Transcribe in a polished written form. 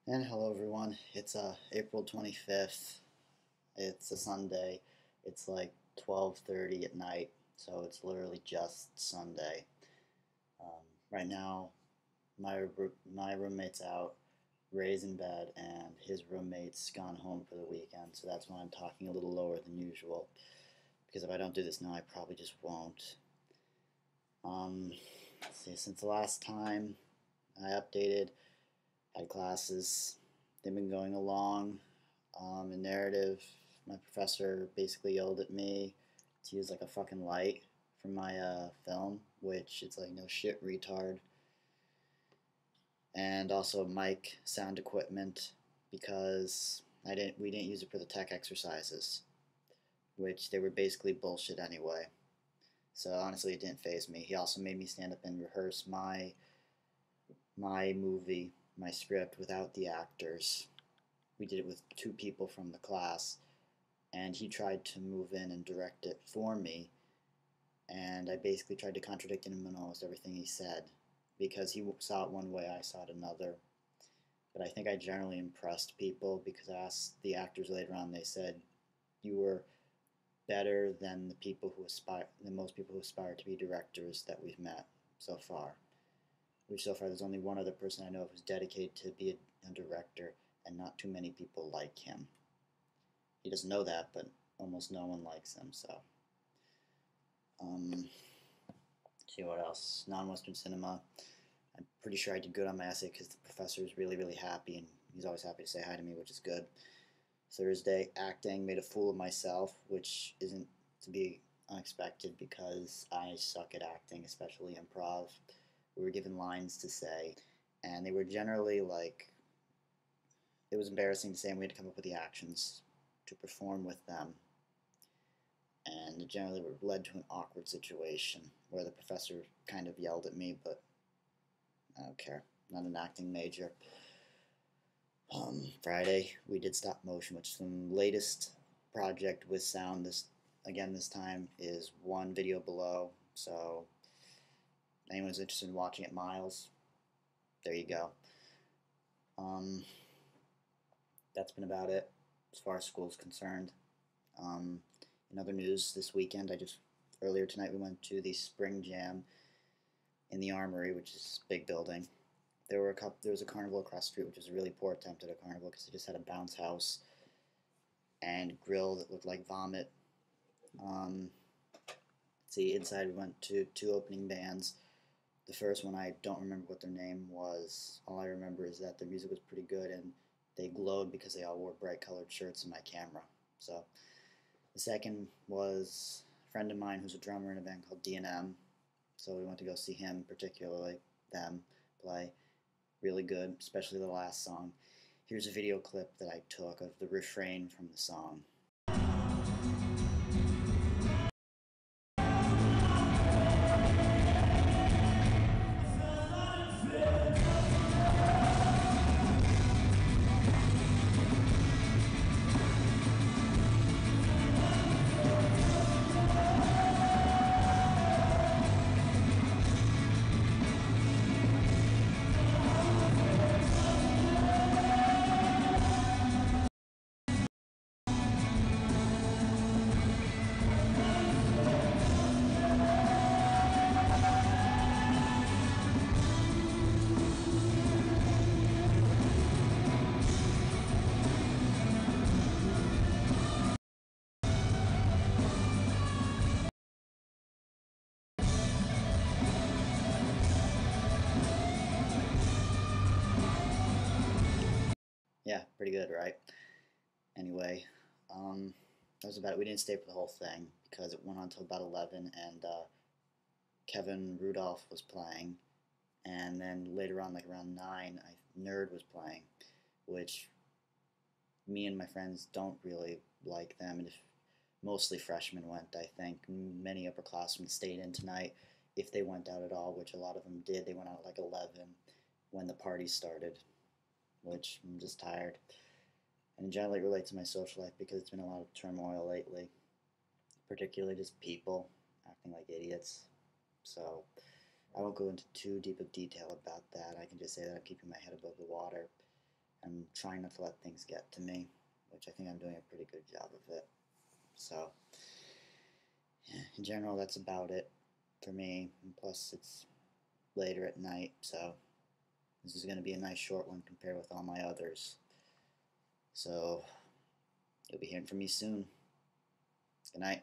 And hello everyone. It's April 25th. It's a Sunday. It's like 12:30 at night, so it's literally just Sunday. Right now, my roommate's out, Ray's in bed, and his roommate's gone home for the weekend. So that's why I'm talking a little lower than usual. Because if I don't do this now, I probably just won't. Let's see. Since the last time I updated, had classes. They've been going along. In narrative, my professor basically yelled at me to use like a fucking light for my film, which it's like no shit, retard. And also mic sound equipment because we didn't use it for the tech exercises, which they were basically bullshit anyway. So honestly, it didn't faze me. He also made me stand up and rehearse my movie, my script without the actors. We did it with two people from the class, and he tried to move in and direct it for me. And I basically tried to contradict him in almost everything he said because he saw it one way, I saw it another. But I think I generally impressed people because I asked the actors later on. They said you were better than most people who aspire to be directors that we've met so far. Which so far there's only one other person I know of who's dedicated to be a director, and not too many people like him. He doesn't know that, but almost no one likes him. So, see what else? Non-Western cinema. I'm pretty sure I did good on my essay because the professor is really, really happy, and he's always happy to say hi to me, which is good. Thursday, acting, made a fool of myself, which isn't to be unexpected because I suck at acting, especially improv. We were given lines to say, and they were generally like, it was embarrassing to say, and we had to come up with the actions to perform with them. And it generally led to an awkward situation where the professor kind of yelled at me, but I don't care. Not an acting major. Friday, we did stop motion, which is the latest project with sound. This time is One Video Below. So, anyone's interested in watching it, Miles, there you go. That's been about it as far as school is concerned. In other news, this weekend, earlier tonight, we went to the Spring Jam in the Armory, which is a big building. There was a carnival across the street, which was a really poor attempt at a carnival because they just had a bounce house and grill that looked like vomit. See, inside we went to two opening bands. The first one, I don't remember what their name was. All I remember is that their music was pretty good, and they glowed because they all wore bright colored shirts in my camera. So, the second was a friend of mine who's a drummer in a band called D&M. So we went to go see him, particularly them, play. Really good, especially the last song. Here's a video clip that I took of the refrain from the song. Yeah, pretty good, right? Anyway, that was about it. We didn't stay for the whole thing because it went on until about 11, and Kevin Rudolph was playing, and then later on, like around 9, Nerd was playing, which me and my friends don't really like them, and mostly freshmen went, I think. Many upperclassmen stayed in tonight, if they went out at all, which a lot of them did. They went out at like 11 when the party started, which I'm just tired. And generally it relates to my social life because it's been a lot of turmoil lately, particularly just people acting like idiots. So I won't go into too deep of detail about that. I can just say that I'm keeping my head above the water. and trying not to let things get to me, which I think I'm doing a pretty good job of it. So, yeah, in general, that's about it for me. And plus, it's later at night, so this is going to be a nice short one compared with all my others. So, you'll be hearing from me soon. Good night.